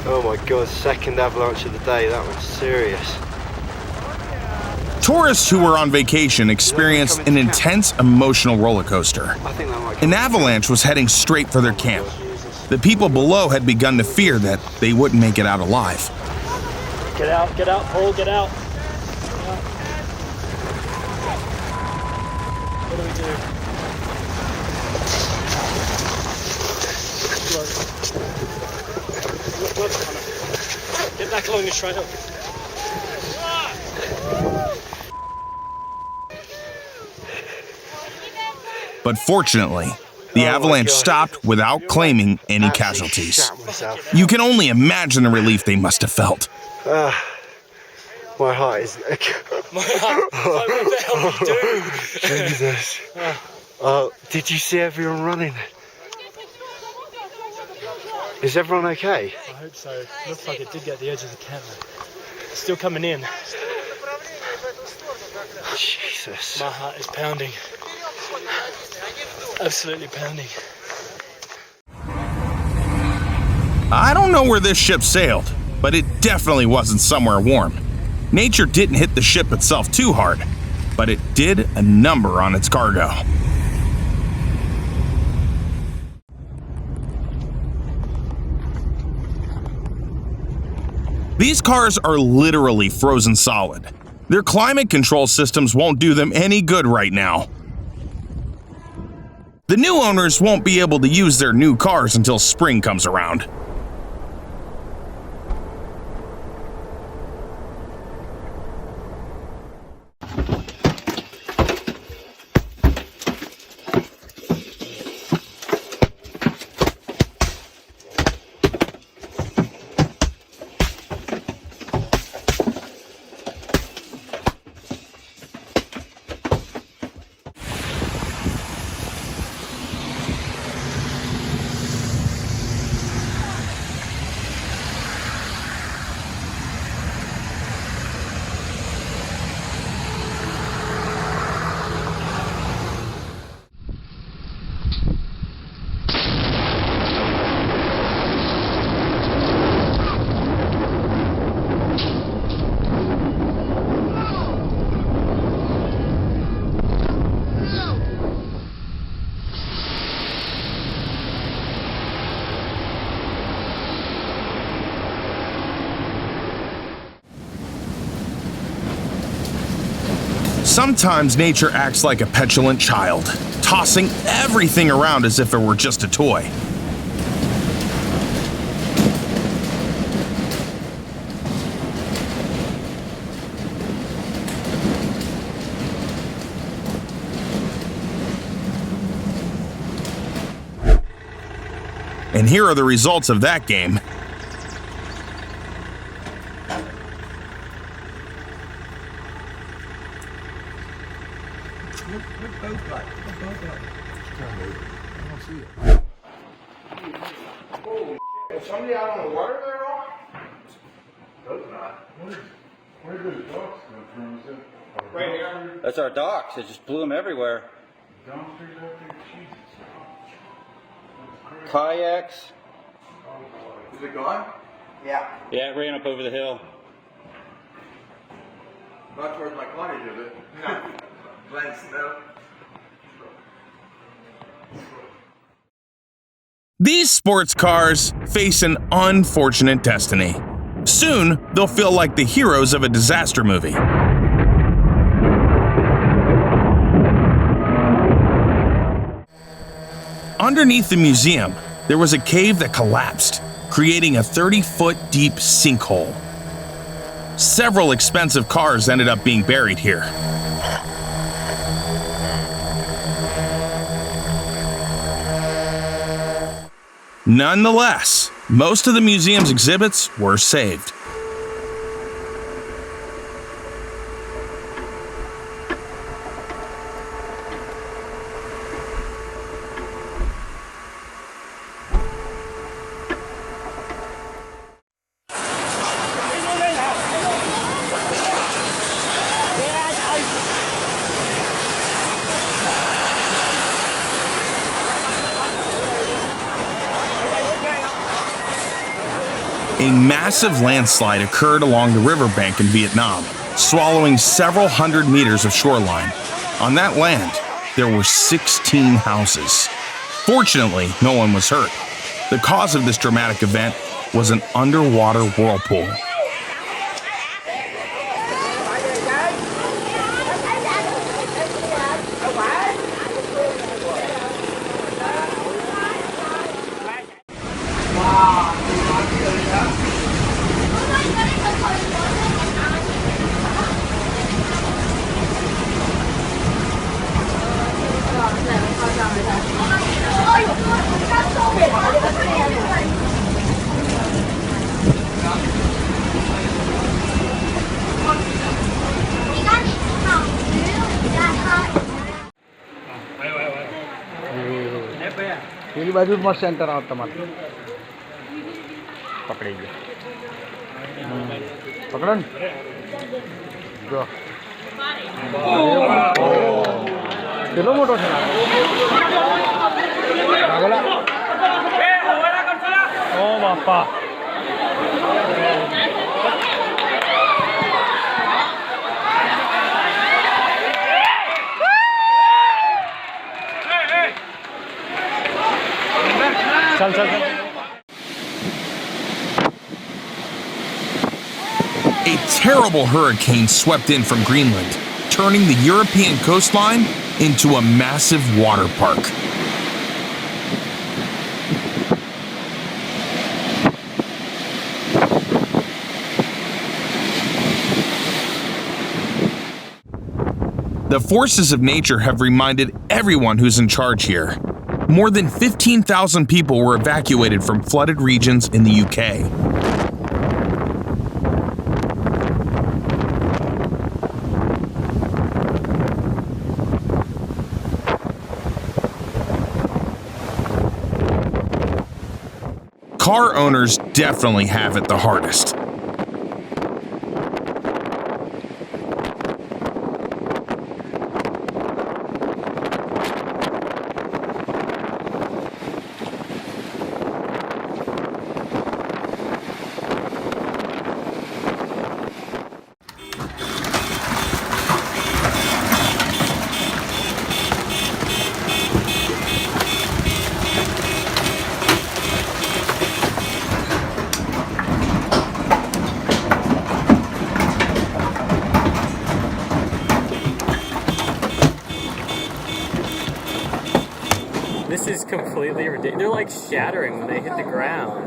Oh my God, second avalanche of the day. That one's serious. Tourists who were on vacation experienced an intense emotional roller coaster. An avalanche was heading straight for their camp. The people below had begun to fear that they wouldn't make it out alive. Get out, Paul, get out. What do we do? Look, get back along the trail. But fortunately, the avalanche stopped without claiming any casualties. You can only imagine the relief they must have felt. My heart is... My heart, what the hell are you doing? Jesus. Did you see everyone running? Is everyone okay? I hope so. Looks like it did get the edge of the camp. It's still coming in. Jesus. My heart is pounding. Absolutely pounding. I don't know where this ship sailed, but it definitely wasn't somewhere warm. Nature didn't hit the ship itself too hard, but it did a number on its cargo. These cars are literally frozen solid. Their climate control systems won't do them any good right now. The new owners won't be able to use their new cars until spring comes around. Sometimes nature acts like a petulant child, tossing everything around as if it were just a toy. And here are the results of that game. Is somebody out on the water there at all? Hope not. Where did the docks come from? Is it right here? That's our docks. It just blew them everywhere. Dumpsters out there? Jesus. Kayaks. Is it gone? Yeah, it ran up over the hill. Not towards my cottage, is it? No. Glenn's, no. These sports cars face an unfortunate destiny. Soon, they'll feel like the heroes of a disaster movie. Underneath the museum, there was a cave that collapsed, creating a 30-foot deep sinkhole. Several expensive cars ended up being buried here. Nonetheless, most of the museum's exhibits were saved. A massive landslide occurred along the riverbank in Vietnam, swallowing several hundred meters of shoreline. On that land, there were 16 houses. Fortunately, no one was hurt. The cause of this dramatic event was an underwater whirlpool. પેલી બાજુ મસ્ત centre આવત તમારે પકડી ગયો પકડો ને જો કેટલો મોટો છે ઓ બાપા चल चल चल A terrible hurricane swept in from Greenland, turning the European coastline into a massive water park. The forces of nature have reminded everyone who's in charge here. More than 15,000 people were evacuated from flooded regions in the UK. Car owners definitely have it the hardest. This is completely ridiculous. They're like shattering when they hit the ground.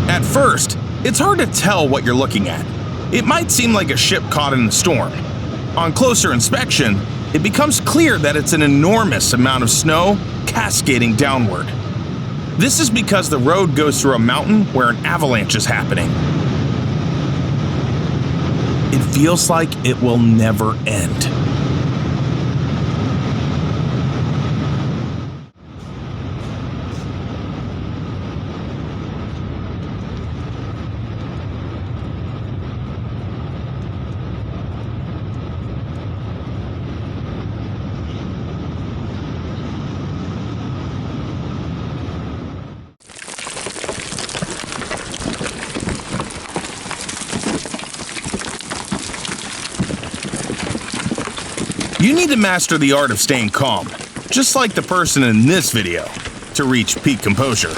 At first, it's hard to tell what you're looking at. It might seem like a ship caught in a storm. On closer inspection, it becomes clear that it's an enormous amount of snow cascading downward. This is because the road goes through a mountain where an avalanche is happening. It feels like it will never end. You need to master the art of staying calm, just like the person in this video, to reach peak composure.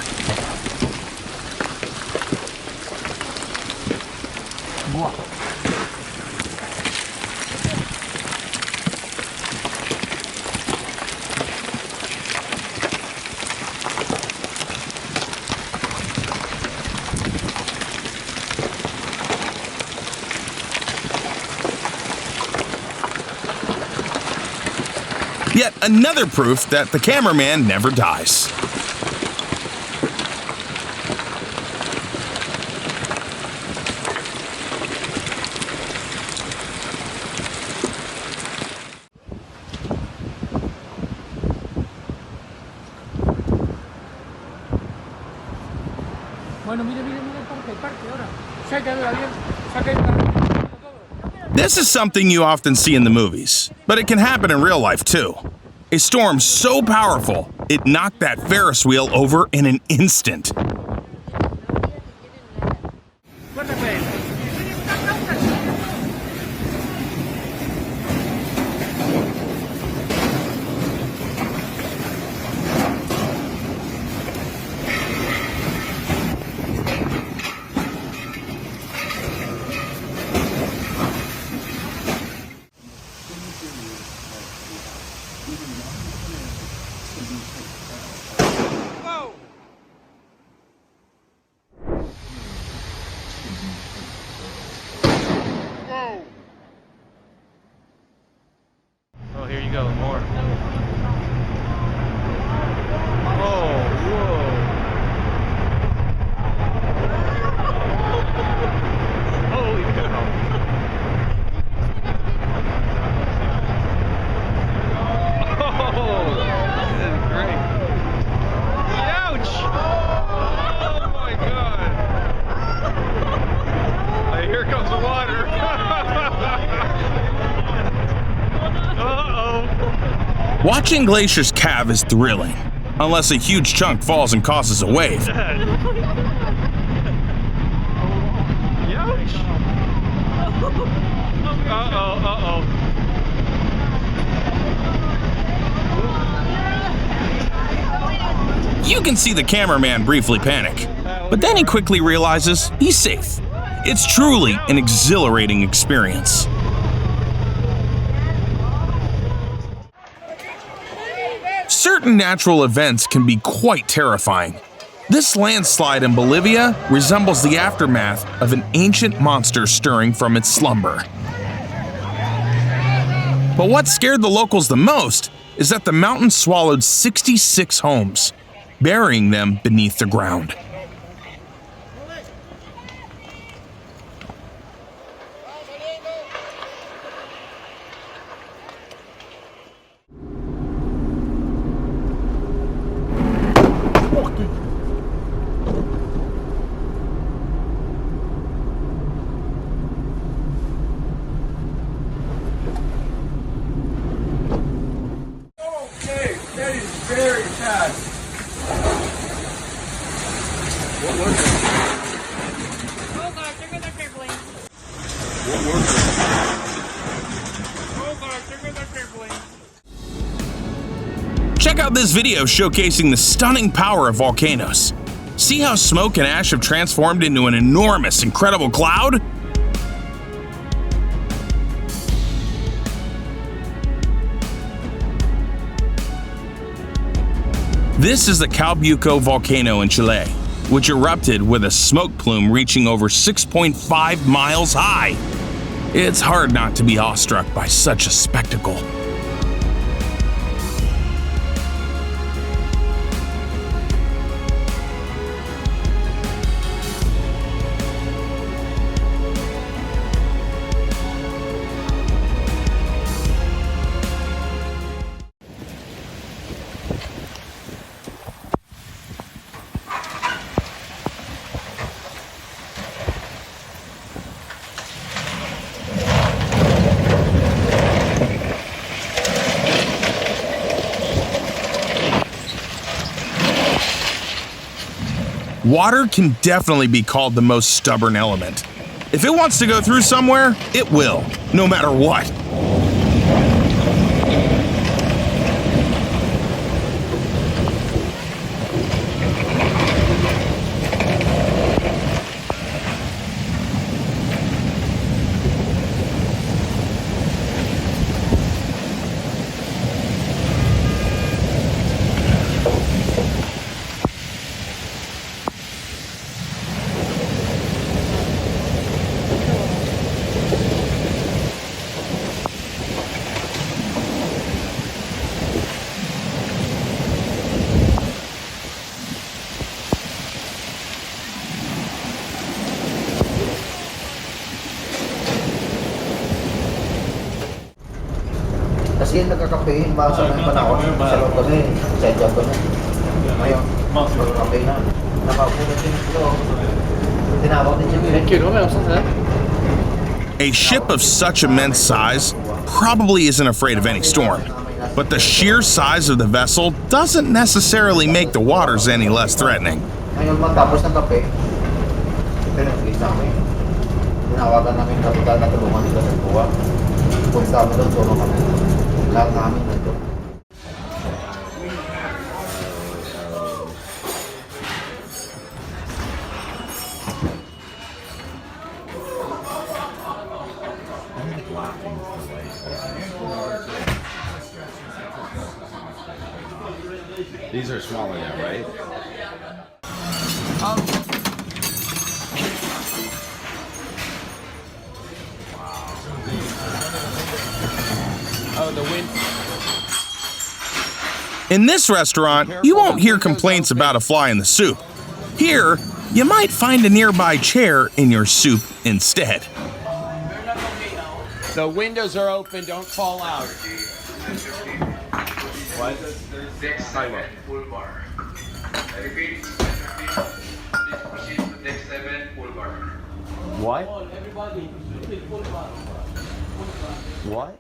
Yet another proof that the cameraman never dies. This is something you often see in the movies, but it can happen in real life too. A storm so powerful, it knocked that Ferris wheel over in an instant. Oh, here you go, more. Oh, whoa. Holy cow. Oh, this is great. Ouch! Oh my god. Hey, here comes the water. Watching glaciers calve is thrilling, unless a huge chunk falls and causes a wave. Ouch! Uh-oh. You can see the cameraman briefly panic, but then he quickly realizes he's safe. It's truly an exhilarating experience. Certain natural events can be quite terrifying. This landslide in Bolivia resembles the aftermath of an ancient monster stirring from its slumber. But what scared the locals the most is that the mountain swallowed 66 homes, burying them beneath the ground. Okay, that is very fast. What was it? Oh gosh, there goes our tripling. What was it? Oh gosh, there goes our tripling. Check out this video showcasing the stunning power of volcanoes. See how smoke and ash have transformed into an enormous, incredible cloud? This is the Calbuco volcano in Chile, which erupted with a smoke plume reaching over 6.5 miles high. It's hard not to be awestruck by such a spectacle. Water can definitely be called the most stubborn element. If it wants to go through somewhere, it will, no matter what. Kasi yung nagkakapehin ba sa mga panahon, sa loob kasi, sa job ko na. Ngayon, magkakape na. Nakaupo na din ito. Tinawag din siya. Thank you. A ship of such immense size probably isn't afraid of any storm, but the sheer size of the vessel doesn't necessarily make the waters any less threatening. Ngayon matapos ng kape, pinag-release namin. Tinawagan namin yung kapital na tulungan sila sa buwa. Punta kami doon, tulong kami. Lahat namin nandun. These are smaller now, right? Oh, the wind. In this restaurant, you won't hear complaints about a fly in the soup. Here, you might find a nearby chair in your soup instead. The windows are open. Don't fall out. What? Full bar. I repeat, please proceed to deck 7, full bar. What? What?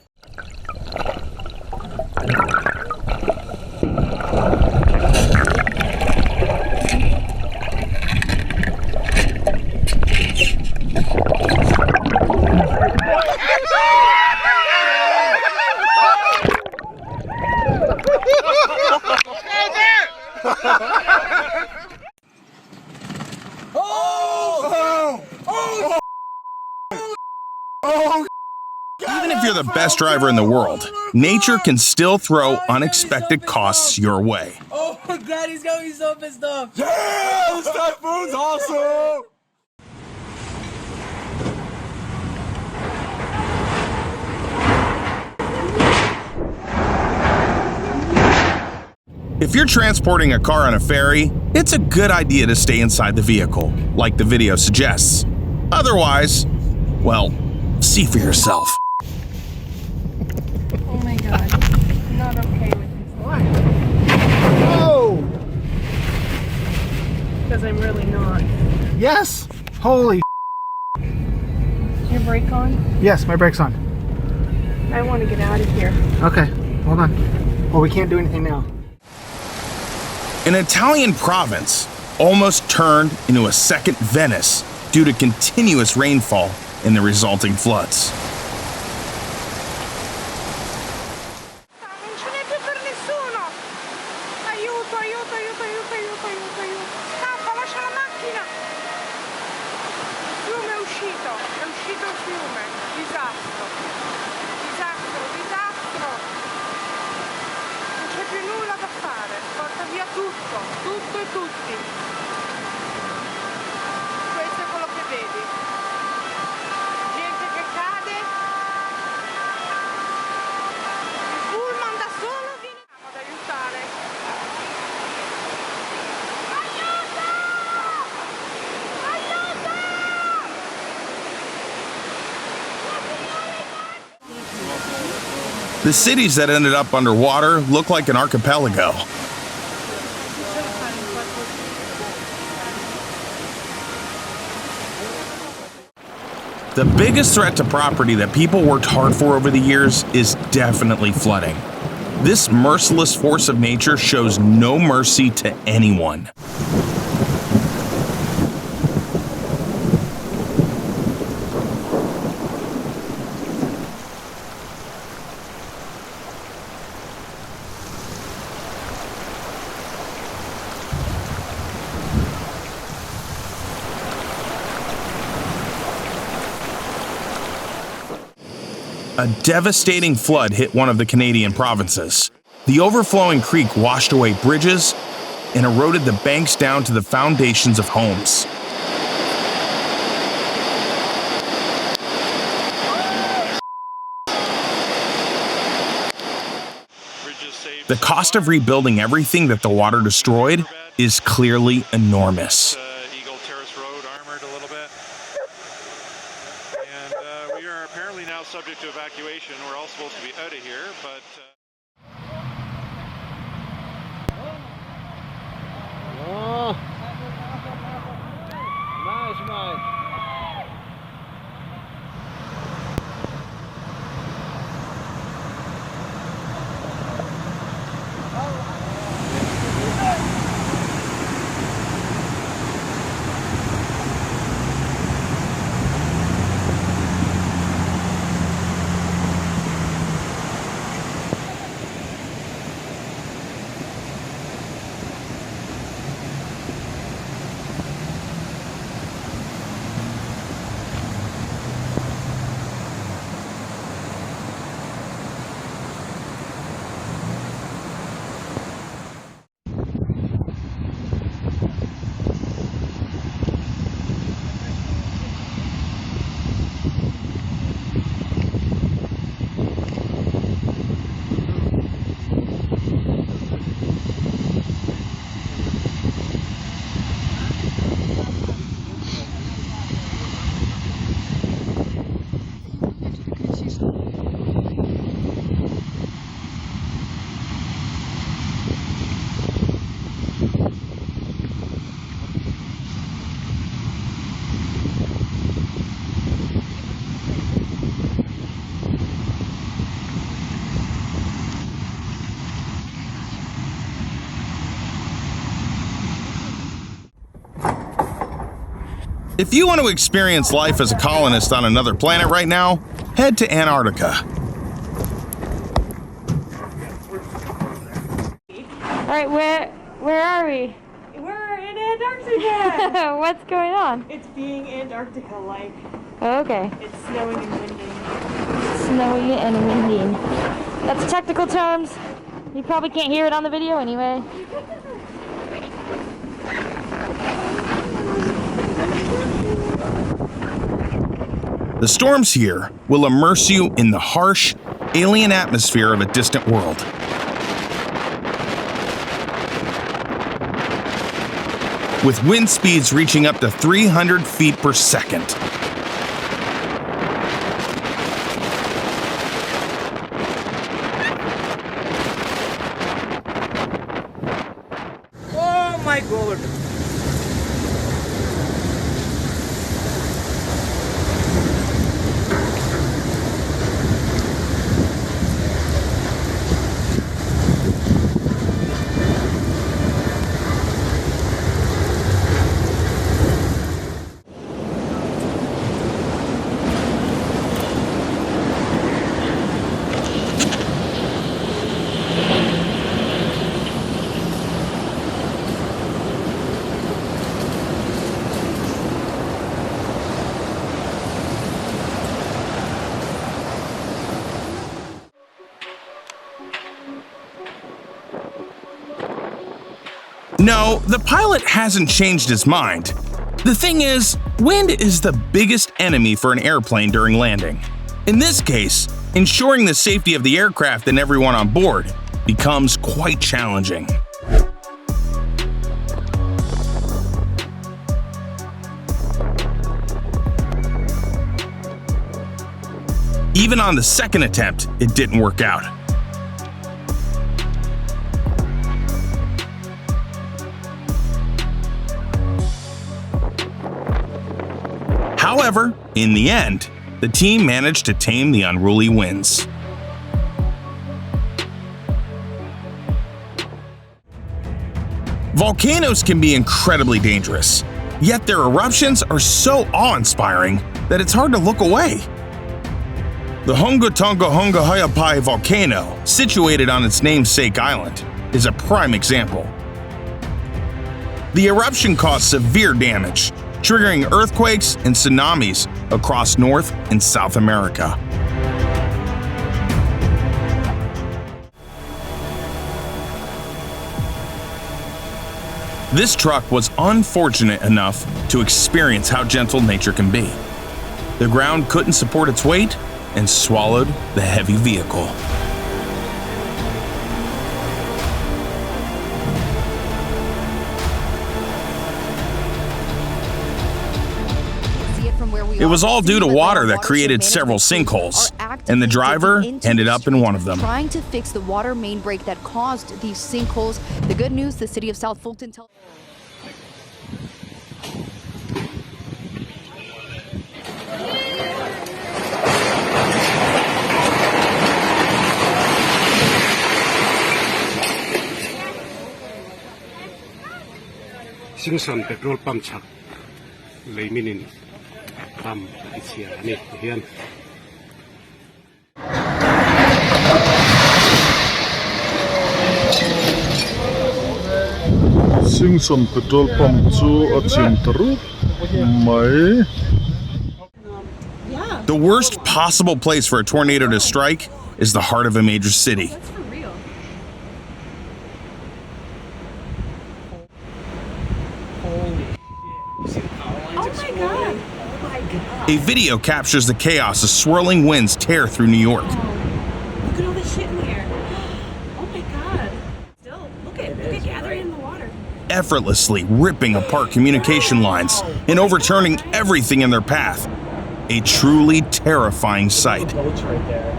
Even if you're the best driver in the world, nature can still throw unexpected costs your way. Oh my god, he's gonna be so pissed off. Yeah, this typhoon's awesome. If you're transporting a car on a ferry, it's a good idea to stay inside the vehicle, like the video suggests. Otherwise, well, see for yourself. Oh my god. I'm not okay with this. Why? Oh! Because I'm really not. Yes! Holy Is your brake on? yes, my brake's on. I want to get out of here. Okay, hold on. Well, we can't do anything now. An Italian province almost turned into a second Venice due to continuous rainfall and the resulting floods. Non ce n'è più per nessuno. Aiuto, aiuto, aiuto, aiuto, aiuto, aiuto, aiuto. Scappa, lascia la macchina. Il fiume è uscito il fiume. Disastro. Disastro, disastro. Non c'è più nulla da fare. Porta via tutto, tutto e tutti. Questo è quello che vedi. Gente che cade. Il pullman da solo viene ad aiutare. Aiuto! Aiuto! The cities that ended up underwater look like an archipelago. The biggest threat to property that people worked hard for over the years is definitely flooding. This merciless force of nature shows no mercy to anyone. A devastating flood hit one of the Canadian provinces. The overflowing creek washed away bridges and eroded the banks down to the foundations of homes. The cost of rebuilding everything that the water destroyed is clearly enormous. Eagle Terrace Road armored a little bit. And we are apparently now subject to evacuation. We're all supposed to be out of here, but... Oh. Nice, nice. If you want to experience life as a colonist on another planet right now, head to Antarctica. All right, where are we? We're in Antarctica. What's going on? It's being Antarctica-like. Okay. It's snowing and winding. Snowy and winding. That's technical terms. You probably can't hear it on the video anyway. The storms here will immerse you in the harsh, alien atmosphere of a distant world. With wind speeds reaching up to 300 feet per second. Oh my god! No, the pilot hasn't changed his mind. The thing is, wind is the biggest enemy for an airplane during landing. In this case, ensuring the safety of the aircraft and everyone on board becomes quite challenging. Even on the second attempt, it didn't work out. However, in the end, the team managed to tame the unruly winds. Volcanoes can be incredibly dangerous, yet their eruptions are so awe-inspiring that it's hard to look away. The Hunga Tonga Hunga Hayapai volcano, situated on its namesake island, is a prime example. The eruption caused severe damage, triggering earthquakes and tsunamis across North and South America. This truck was unfortunate enough to experience how gentle nature can be. The ground couldn't support its weight and swallowed the heavy vehicle. It was all due to water that created several sinkholes, and the driver ended up in one of them. Trying to fix the water main break that caused these sinkholes. The good news, the city of South Fulton tells Singson petrol pump chak leiminin pump isia ni hian Singson petrol pump chu a chin taru mai. The worst possible place for a tornado to strike is the heart of a major city. A video captures the chaos as swirling winds tear through New York. Look at all this shit in here. Oh my god. Still, look at gathering in the water. Effortlessly ripping apart communication lines and overturning everything in their path. a truly terrifying sight. Boats right there.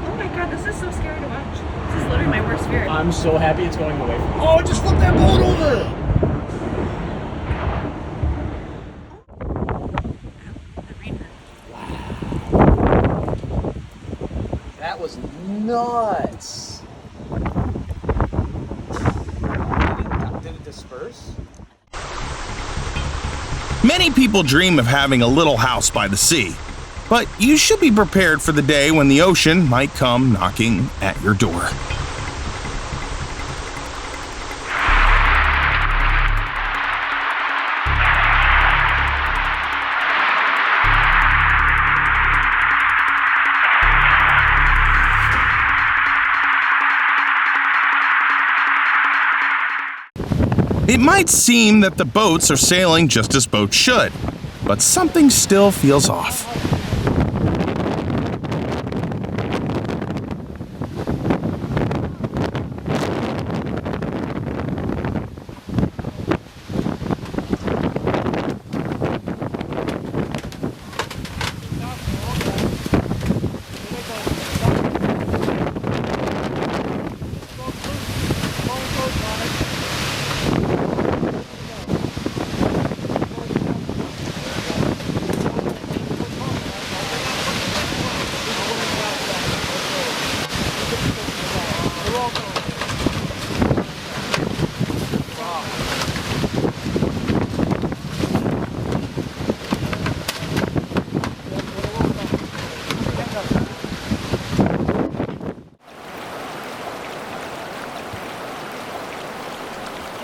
Oh my god, this is so scary to watch. This is literally my worst fear. I'm so happy it's going away. Oh, just flip that boat over! That was nuts. Did it disperse? Many people dream of having a little house by the sea, but you should be prepared for the day when the ocean might come knocking at your door. It might seem that the boats are sailing just as boats should, but something still feels off.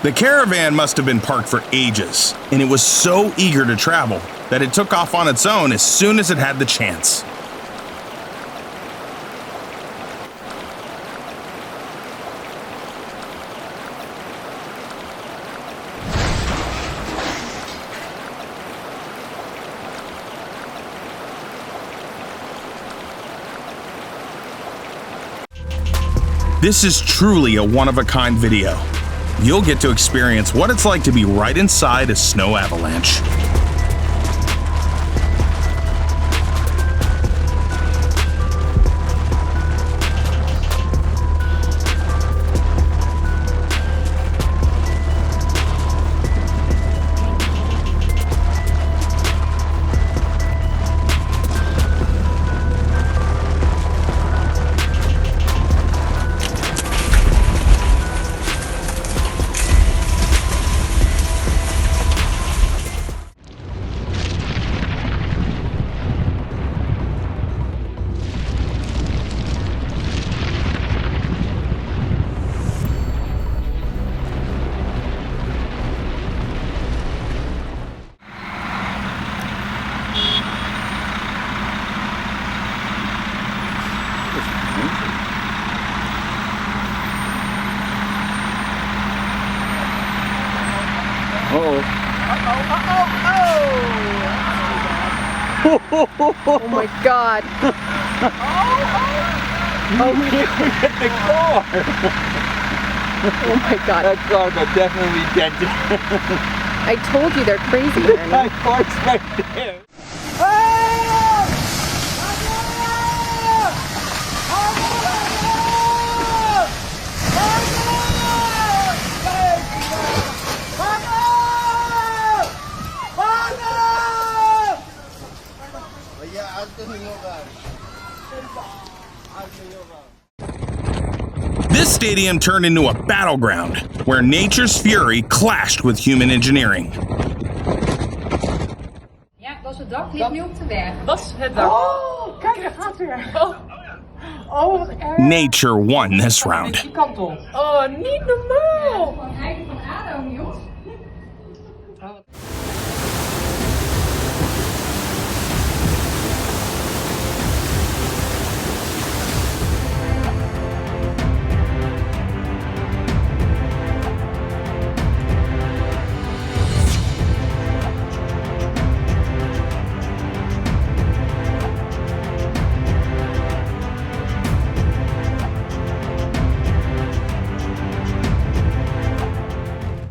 The caravan must have been parked for ages, and it was so eager to travel that it took off on its own as soon as it had the chance. This is truly a one-of-a-kind video. You'll get to experience what it's like to be right inside a snow avalanche. Oh my god. Oh, we didn't get the car. Oh my god. That car got definitely dented. I told you they're crazy. That car's right there. This stadium turned into a battleground where nature's fury clashed with human engineering. Ja, dat is het dak. Die is nu op de weg. Dat is het dak. Oh, kijk, het gaat weer. Oh, wat erg. Nature won this round. Die kant op. Oh, niet normaal.